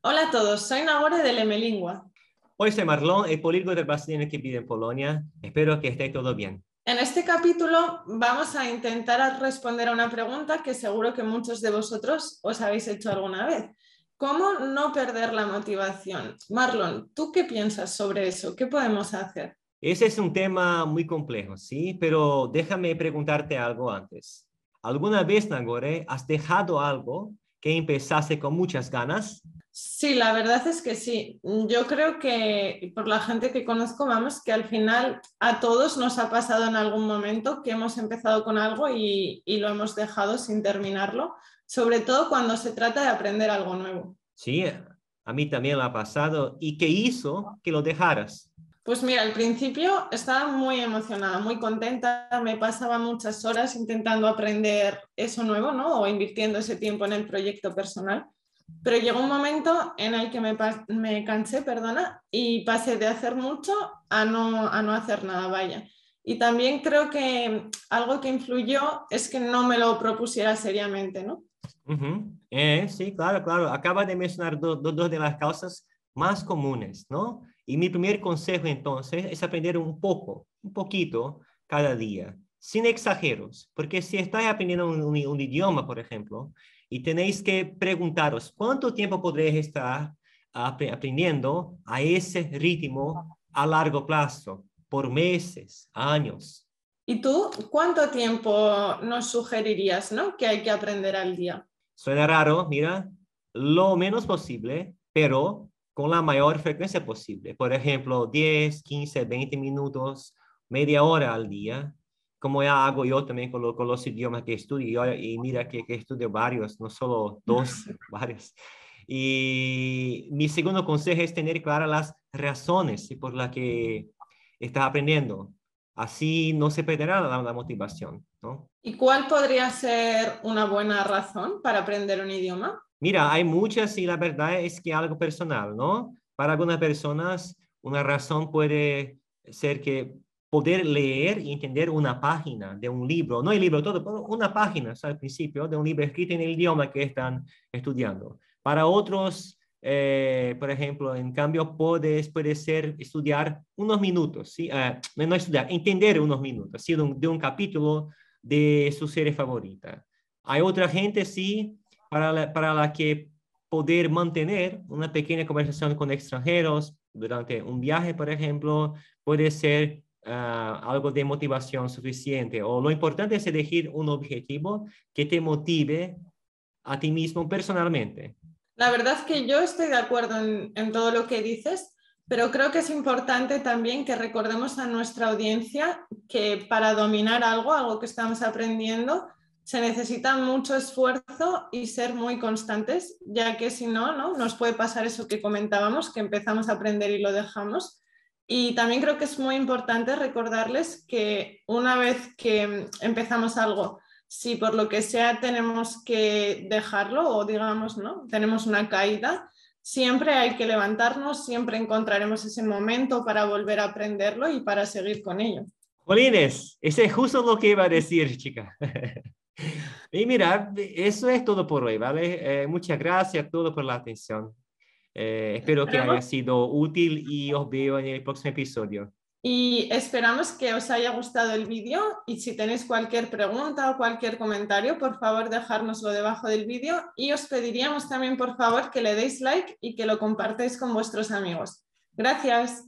Hola a todos, soy Nagore de Lemelingua. Hoy soy Marlon, el políglota brasileño que vive en Polonia. Espero que esté todo bien. En este capítulo vamos a intentar responder a una pregunta que seguro que muchos de vosotros os habéis hecho alguna vez. ¿Cómo no perder la motivación? Marlon, ¿tú qué piensas sobre eso? ¿Qué podemos hacer? Ese es un tema muy complejo, ¿sí? Pero déjame preguntarte algo antes. ¿Alguna vez, Nagore, has dejado algo que empezaste con muchas ganas? Sí, la verdad es que sí. Yo creo que por la gente que conozco, vamos, que al final a todos nos ha pasado en algún momento que hemos empezado con algo y lo hemos dejado sin terminarlo, sobre todo cuando se trata de aprender algo nuevo. Sí, a mí también lo ha pasado. ¿Y qué hizo que lo dejaras? Pues mira, al principio estaba muy emocionada, muy contenta, me pasaba muchas horas intentando aprender eso nuevo, ¿no? O invirtiendo ese tiempo en el proyecto personal. Pero llegó un momento en el que me cansé, perdona, y pasé de hacer mucho a no hacer nada, vaya. Y también creo que algo que influyó es que no me lo propusiera seriamente, ¿no? Sí, claro, claro. Acaba de mencionar dos de las causas más comunes, ¿no? Y mi primer consejo entonces es aprender un poco, un poquito cada día, sin exageros, porque si estáis aprendiendo un idioma, por ejemplo, y tenéis que preguntaros, ¿cuánto tiempo podréis estar aprendiendo a ese ritmo a largo plazo? Por meses, años. ¿Y tú cuánto tiempo nos sugerirías, ¿no? Que hay que aprender al día? Suena raro, mira, lo menos posible, pero con la mayor frecuencia posible. Por ejemplo, 10, 15, 20 minutos, media hora al día, como ya hago yo también con los idiomas que estudio. Y mira que estudio varios, no solo dos, varios. Y mi segundo consejo es tener claras las razones por las que estás aprendiendo. Así no se perderá la motivación, ¿no? ¿Y cuál podría ser una buena razón para aprender un idioma? Mira, hay muchas y la verdad es que algo personal, ¿no? Para algunas personas, una razón puede ser que poder leer y entender una página de un libro, no el libro todo, pero una página, ¿sabes? Al principio, de un libro escrito en el idioma que están estudiando. Para otros, por ejemplo, en cambio, puede ser estudiar unos minutos, ¿sí? No estudiar, entender unos minutos, ¿sí? De un capítulo de su serie favorita. Hay otra gente, sí, para la que poder mantener una pequeña conversación con extranjeros durante un viaje, por ejemplo, puede ser algo de motivación suficiente. O lo importante es elegir un objetivo que te motive a ti mismo personalmente. La verdad es que yo estoy de acuerdo en todo lo que dices, pero creo que es importante también que recordemos a nuestra audiencia que para dominar algo, algo que estamos aprendiendo, se necesita mucho esfuerzo y ser muy constantes, ya que si no, ¿no? Nos puede pasar eso que comentábamos, que empezamos a aprender y lo dejamos. Y también creo que es muy importante recordarles que una vez que empezamos algo, si por lo que sea tenemos que dejarlo o digamos, ¿no? Tenemos una caída, siempre hay que levantarnos, siempre encontraremos ese momento para volver a aprenderlo y para seguir con ello. Jolines, ese es justo lo que iba a decir, chica. Y mira, eso es todo por hoy, ¿vale? Muchas gracias a todos por la atención. Espero que haya Esperemos, sido útil y os veo en el próximo episodio. y esperamos que os haya gustado el vídeo y si tenéis cualquier pregunta o cualquier comentario, por favor dejárnoslo debajo del vídeo y os pediríamos también, por favor, que le deis like y que lo compartáis con vuestros amigos. Gracias.